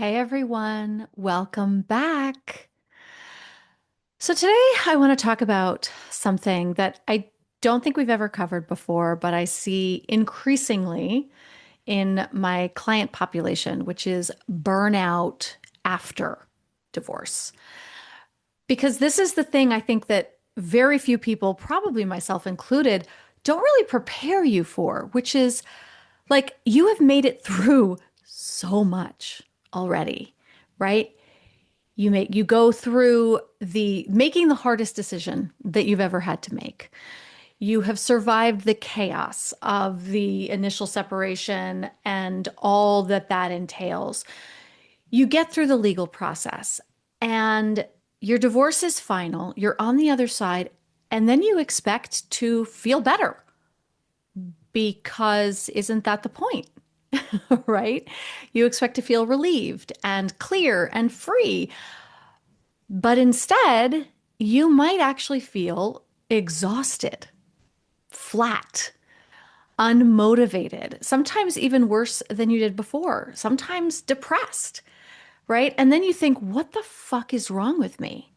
Hey everyone, welcome back. So today I want to talk about something that I don't think we've ever covered before, but I see increasingly in my client population, which is burnout after divorce. Because this is the thing I think that very few people, probably myself included, don't really prepare you for, which is like you have made it through so much already, right? You go through the making the hardest decision that you've ever had to make. You have survived the chaos of the initial separation and all that that entails. You get through the legal process and your divorce is final. You're on the other side, and then you expect to feel better because isn't that the point? Right? You expect to feel relieved and clear and free. But instead, you might actually feel exhausted, flat, unmotivated, sometimes even worse than you did before, sometimes depressed, right? And then you think, what the fuck is wrong with me?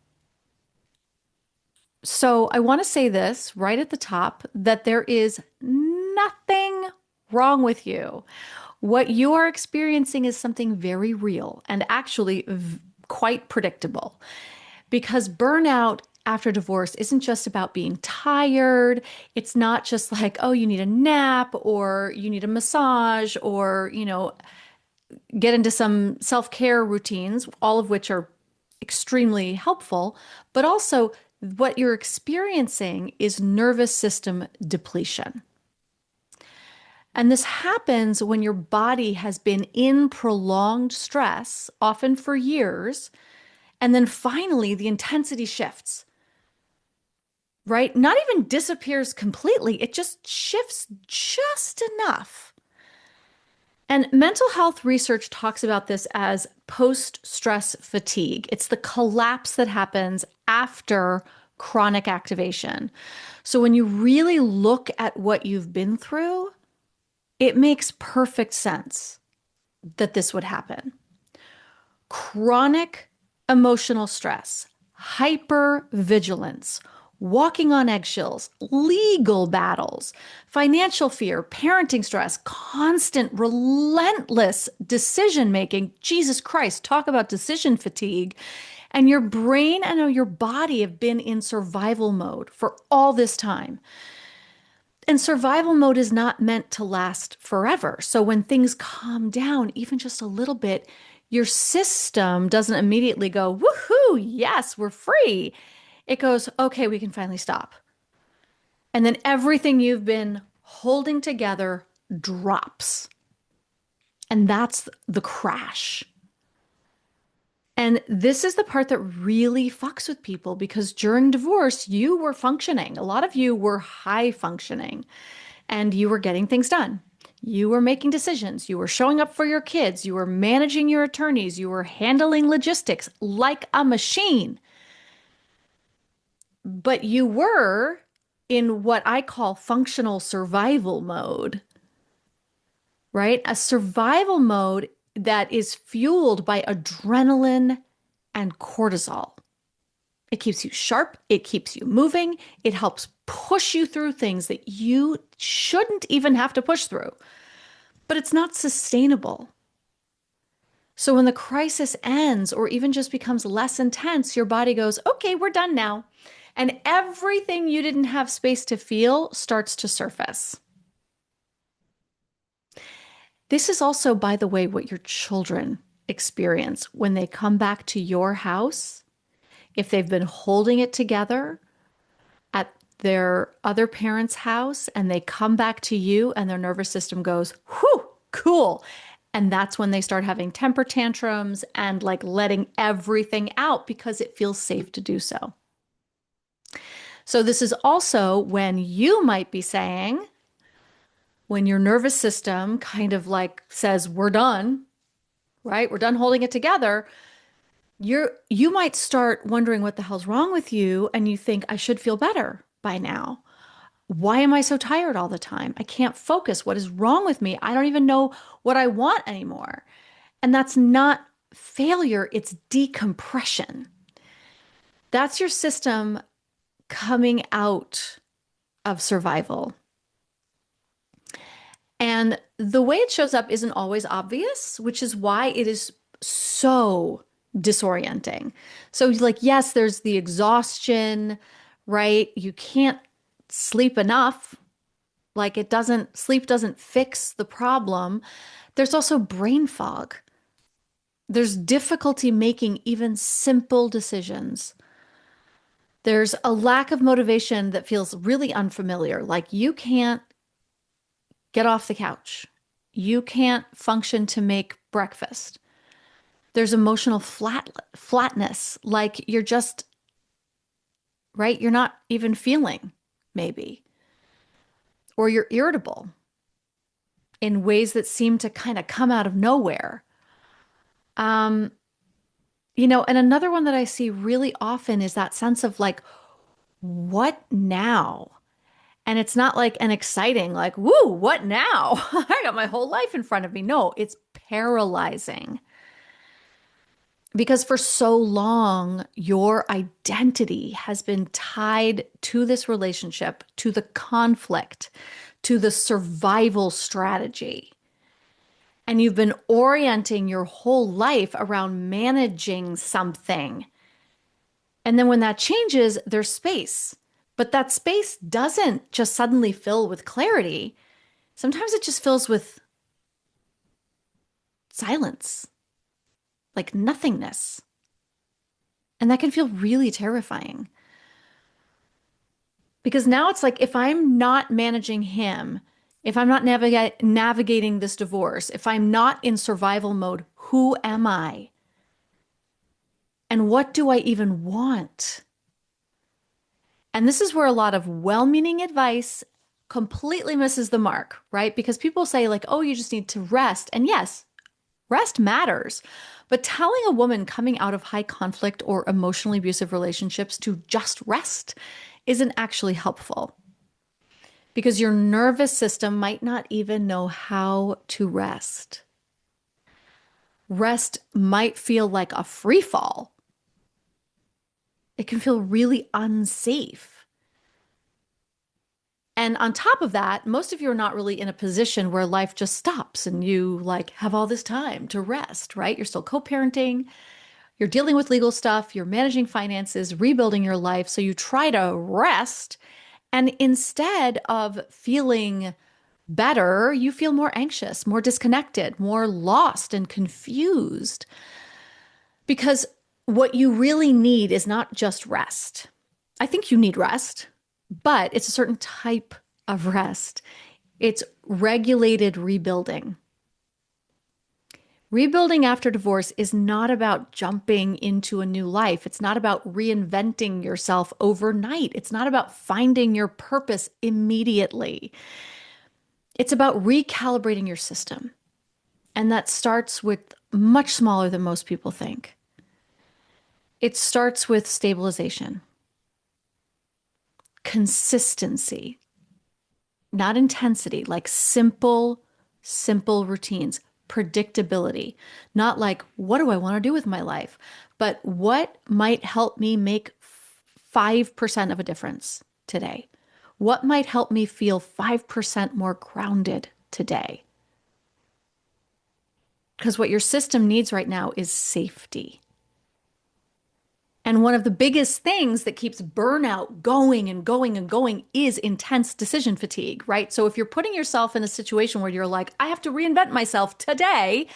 So I want to say this right at the top that there is nothing wrong with you. What you are experiencing is something very real and actually quite predictable. Because burnout after divorce isn't just about being tired. It's not just like, oh, you need a nap or you need a massage or, get into some self-care routines, all of which are extremely helpful. But also, what you're experiencing is nervous system depletion. And this happens when your body has been in prolonged stress, often for years, and then finally the intensity shifts, right? Not even disappears completely, it just shifts just enough. And mental health research talks about this as post-stress fatigue. It's the collapse that happens after chronic activation. So when you really look at what you've been through, it makes perfect sense that this would happen. Chronic emotional stress, hypervigilance, walking on eggshells, legal battles, financial fear, parenting stress, constant, relentless decision making. Jesus Christ, talk about decision fatigue. And your brain and your body have been in survival mode for all this time. And survival mode is not meant to last forever. So when things calm down, even just a little bit, your system doesn't immediately go, woohoo, yes, we're free. It goes, okay, we can finally stop. And then everything you've been holding together drops. And that's the crash. And this is the part that really fucks with people because during divorce, you were functioning. A lot of you were high functioning and you were getting things done. You were making decisions. You were showing up for your kids. You were managing your attorneys. You were handling logistics like a machine. But you were in what I call functional survival mode, right? A survival mode that is fueled by adrenaline and cortisol. It keeps you sharp, it keeps you moving, it helps push you through things that you shouldn't even have to push through. But it's not sustainable. So when the crisis ends or even just becomes less intense, your body goes, okay, we're done now. And everything you didn't have space to feel starts to surface. This is also, by the way, what your children experience when they come back to your house. If they've been holding it together at their other parent's house and they come back to you and their nervous system goes, whew, cool. And that's when they start having temper tantrums and like letting everything out because it feels safe to do so. So, this is also when you might be saying, when your nervous system kind of like says, we're done, right? We're done holding it together. You might start wondering what the hell's wrong with you. And you think, I should feel better by now. Why am I so tired all the time? I can't focus. What is wrong with me? I don't even know what I want anymore. And that's not failure, it's decompression. That's your system coming out of survival. And the way it shows up isn't always obvious, which is why it is so disorienting. So, like, yes, there's the exhaustion, right? You can't sleep enough. Like, sleep doesn't fix the problem. There's also brain fog. There's difficulty making even simple decisions. There's a lack of motivation that feels really unfamiliar. Like, you can't get off the couch. You can't function to make breakfast. There's emotional flatness, like you're just, right? You're not even feeling, maybe. Or you're irritable in ways that seem to kind of come out of nowhere. Um, and another one that I see really often is that sense of like, what now? And it's not like an exciting, like, woo, what now? I got my whole life in front of me. No, it's paralyzing. Because for so long, your identity has been tied to this relationship, to the conflict, to the survival strategy. And you've been orienting your whole life around managing something. And then when that changes, there's space. But that space doesn't just suddenly fill with clarity. Sometimes it just fills with silence, like nothingness. And that can feel really terrifying. Because now it's like if I'm not managing him, if I'm not navigating this divorce, if I'm not in survival mode, who am I? And what do I even want? And this is where a lot of well-meaning advice completely misses the mark, right? Because people say, like, oh, you just need to rest. And yes, rest matters. But telling a woman coming out of high conflict or emotionally abusive relationships to just rest isn't actually helpful because your nervous system might not even know how to rest. Rest might feel like a free fall. It can feel really unsafe. And on top of that, most of you are not really in a position where life just stops and you like have all this time to rest, right? You're still co-parenting, you're dealing with legal stuff, you're managing finances, rebuilding your life. So you try to rest. And instead of feeling better, you feel more anxious, more disconnected, more lost and confused. Because what you really need is not just rest. I think you need rest, but it's a certain type of rest. It's regulated rebuilding. Rebuilding after divorce is not about jumping into a new life. It's not about reinventing yourself overnight. It's not about finding your purpose immediately. It's about recalibrating your system. And that starts with much smaller than most people think. It starts with stabilization, consistency, not intensity, like simple routines, predictability, not like, what do I want to do with my life? But what might help me make 5% of a difference today? What might help me feel 5% more grounded today? Because what your system needs right now is safety. And one of the biggest things that keeps burnout going and going and going is intense decision fatigue, right? So if you're putting yourself in a situation where you're like, I have to reinvent myself today,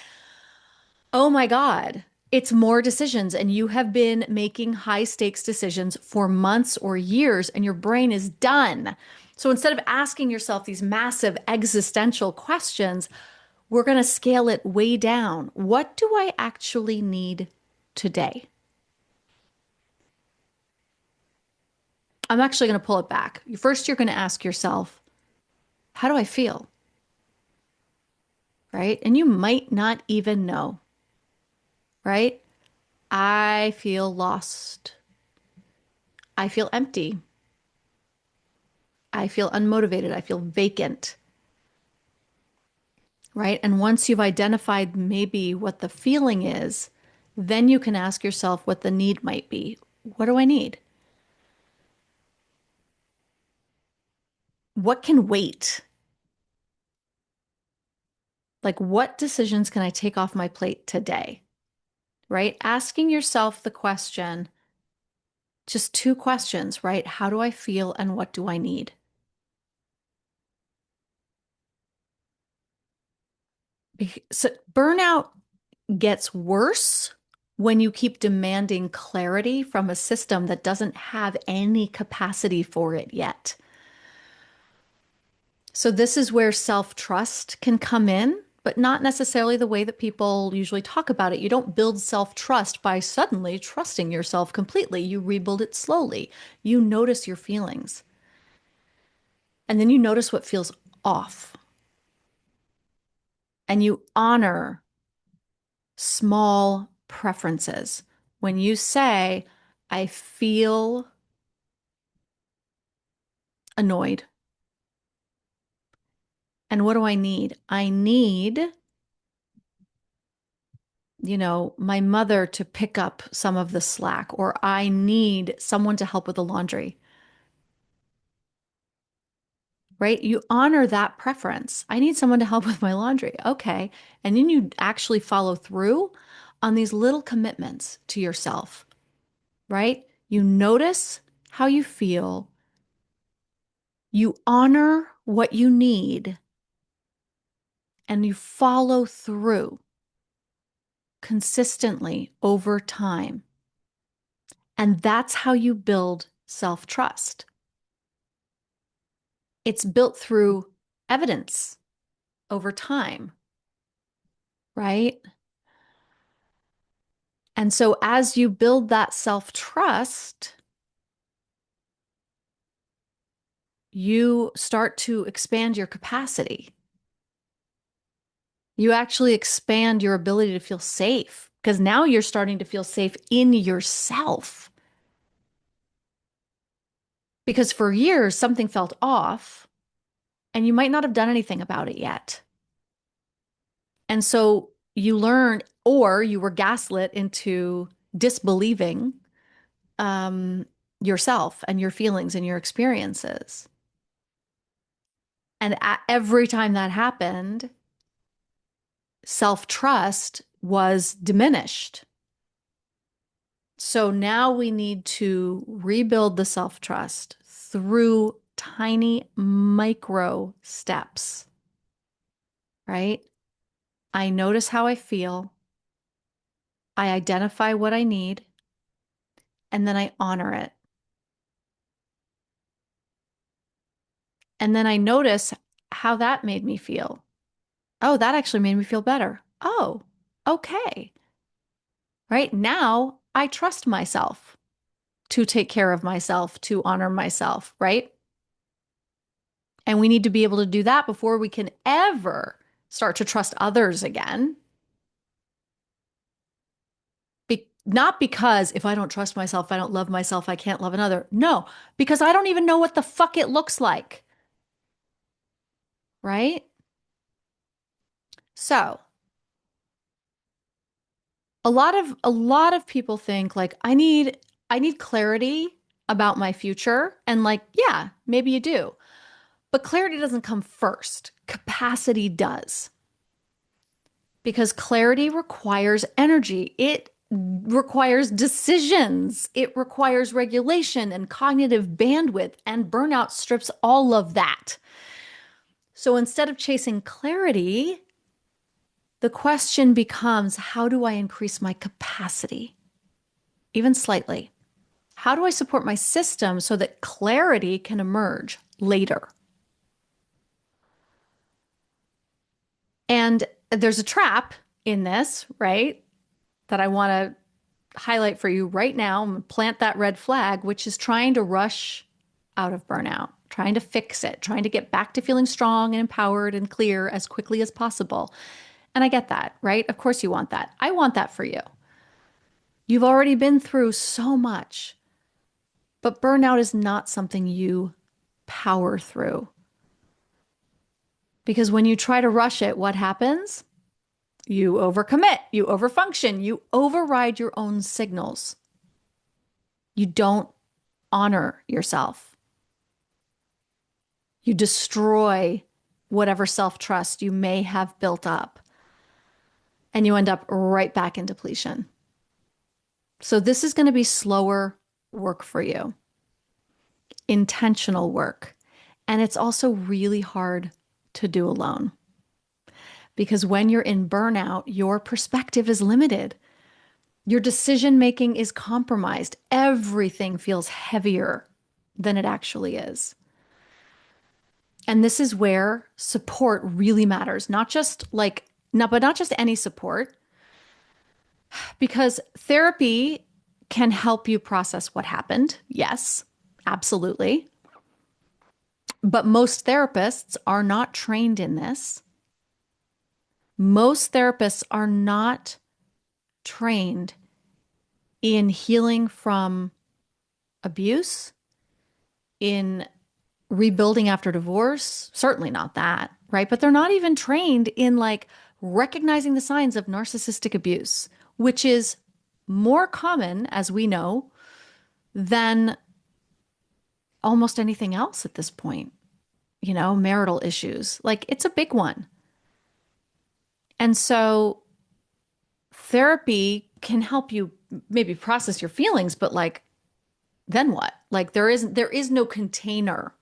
oh my God, it's more decisions. And you have been making high stakes decisions for months or years, and your brain is done. So instead of asking yourself these massive existential questions, we're going to scale it way down. What do I actually need today? I'm actually going to pull it back. First, you're going to ask yourself, how do I feel? Right? And you might not even know, right? I feel lost. I feel empty. I feel unmotivated. I feel vacant. Right? And once you've identified maybe what the feeling is, Then you can ask yourself what the need might be. What do I need? What can wait? Like, what decisions can I take off my plate today? Right? Asking yourself the question, just two questions, right? How do I feel and what do I need? So burnout gets worse when you keep demanding clarity from a system that doesn't have any capacity for it yet. So, this is where self trust can come in, but not necessarily the way that people usually talk about it. You don't build self trust by suddenly trusting yourself completely. You rebuild it slowly. You notice your feelings, and then you notice what feels off, and you honor small preferences. When you say, I feel annoyed, and what do I need? I need, my mother to pick up some of the slack, or I need someone to help with the laundry, right? You honor that preference. I need someone to help with my laundry. Okay. And then you actually follow through on these little commitments to yourself, right? You notice how you feel, you honor what you need, and you follow through consistently over time. And that's how you build self trust. It's built through evidence over time, right? And so as you build that self trust, you start to expand your capacity. You actually expand your ability to feel safe because now you're starting to feel safe in yourself. Because for years, something felt off and you might not have done anything about it yet. And so you learn, or you were gaslit into disbelieving yourself and your feelings and your experiences. And every time that happened, self trust was diminished. So now we need to rebuild the self trust through tiny micro steps, right? I notice how I feel. I identify what I need, and then I honor it. And then I notice how that made me feel. Oh, that actually made me feel better. Oh, okay. Right now, I trust myself to take care of myself, to honor myself, right? And we need to be able to do that before we can ever start to trust others again. Not because if I don't trust myself, if I don't love myself, I can't love another. No, because I don't even know what the fuck it looks like, right? So, a lot of people think like I need clarity about my future, and like yeah, maybe you do. But clarity doesn't come first. Capacity does. Because clarity requires energy. It requires decisions. It requires regulation and cognitive bandwidth, and burnout strips all of that. So instead of chasing clarity, the question becomes, how do I increase my capacity? Even slightly. How do I support my system so that clarity can emerge later? And there's a trap in this, right? That I want to highlight for you right now and plant that red flag, which is trying to rush out of burnout, trying to fix it, trying to get back to feeling strong and empowered and clear as quickly as possible. And I get that, right? Of course you want that. I want that for you. You've already been through so much, but burnout is not something you power through. Because when you try to rush it, what happens? You overcommit, you overfunction, you override your own signals. You don't honor yourself. You destroy whatever self-trust you may have built up, and you end up right back in depletion. So this is going to be slower work for you, intentional work. And it's also really hard to do alone because when you're in burnout, your perspective is limited. Your decision making is compromised. Everything feels heavier than it actually is. And this is where support really matters, not just like, no, but not just any support, because therapy can help you process what happened. Yes, absolutely. But most therapists are not trained in this. Most therapists are not trained in healing from abuse, in rebuilding after divorce, certainly not that, right? But they're not even trained in like recognizing the signs of narcissistic abuse, which is more common, as we know, than almost anything else at this point. You know, marital issues, like it's a big one. And so therapy can help you maybe process your feelings, but like, then what? Like there is no container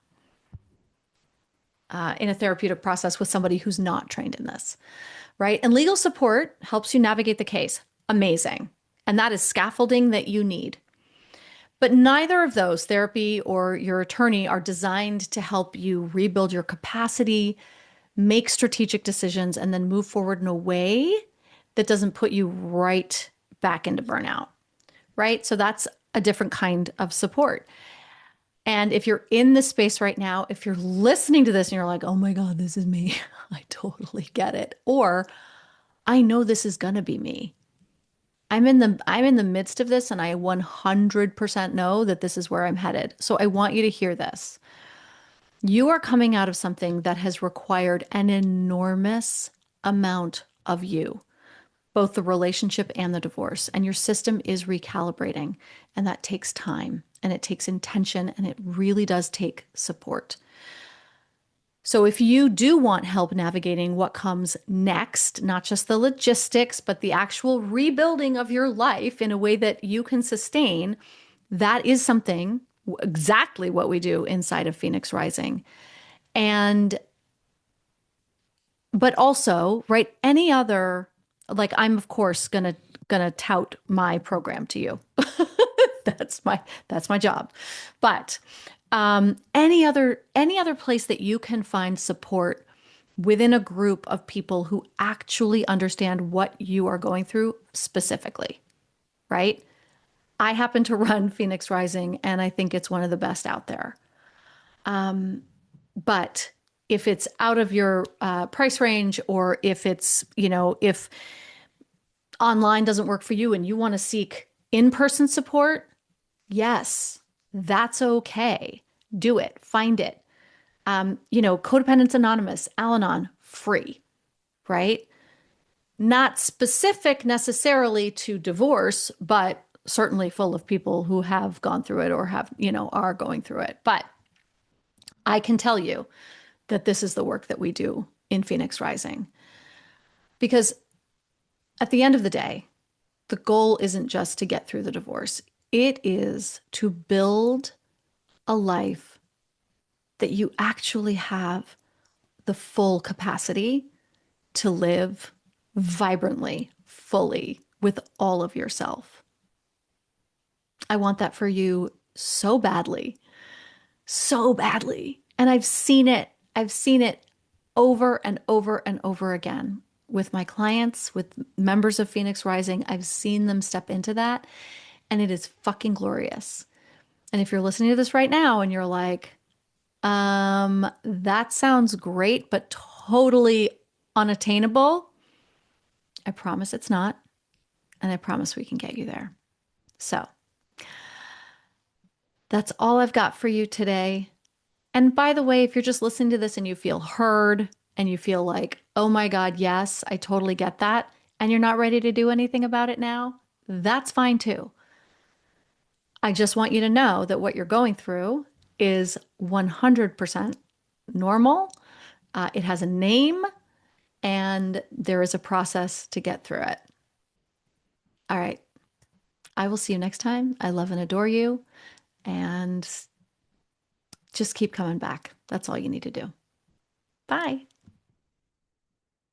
in a therapeutic process with somebody who's not trained in this, right? And legal support helps you navigate the case. Amazing. And that is scaffolding that you need. But neither of those, therapy or your attorney, are designed to help you rebuild your capacity, make strategic decisions, and then move forward in a way that doesn't put you right back into burnout, right? So that's a different kind of support. And if you're in this space right now, if you're listening to this and you're like, oh my God, this is me, I totally get it. Or I know this is going to be me. I'm in the midst of this and I 100% know that this is where I'm headed. So I want you to hear this. You are coming out of something that has required an enormous amount of you, both the relationship and the divorce, and your system is recalibrating, and that takes time and it takes intention and it really does take support. So if you do want help navigating what comes next, not just the logistics, but the actual rebuilding of your life in a way that you can sustain, that is something exactly what we do inside of Phoenix Rising. And but also, right, any other, like I'm of course gonna tout my program to you. That's my job. But any other place that you can find support within a group of people who actually understand what you are going through specifically, right? I happen to run Phoenix Rising, and I think it's one of the best out there. But if it's out of your price range, or if it's, if online doesn't work for you and you want to seek in-person support, yes, that's okay. Do it. Find it. Codependence Anonymous, Al-Anon, free, right? Not specific necessarily to divorce, but certainly full of people who have gone through it or have, are going through it. But I can tell you that this is the work that we do in Phoenix Rising. Because at the end of the day, the goal isn't just to get through the divorce. It is to build a life that you actually have the full capacity to live vibrantly, fully, with all of yourself. I want that for you so badly, so badly. And I've seen it. I've seen it over and over and over again with my clients, with members of Phoenix Rising. I've seen them step into that, and it is fucking glorious. And if you're listening to this right now and you're like, that sounds great, but totally unattainable, I promise it's not. And I promise we can get you there. So that's all I've got for you today. And by the way, if you're just listening to this and you feel heard, and you feel like, oh my God, yes, I totally get that, and you're not ready to do anything about it now, that's fine too. I just want you to know that what you're going through is 100% normal. It has a name, and there is a process to get through it. All right. I will see you next time. I love and adore you. And just keep coming back. That's all you need to do. Bye.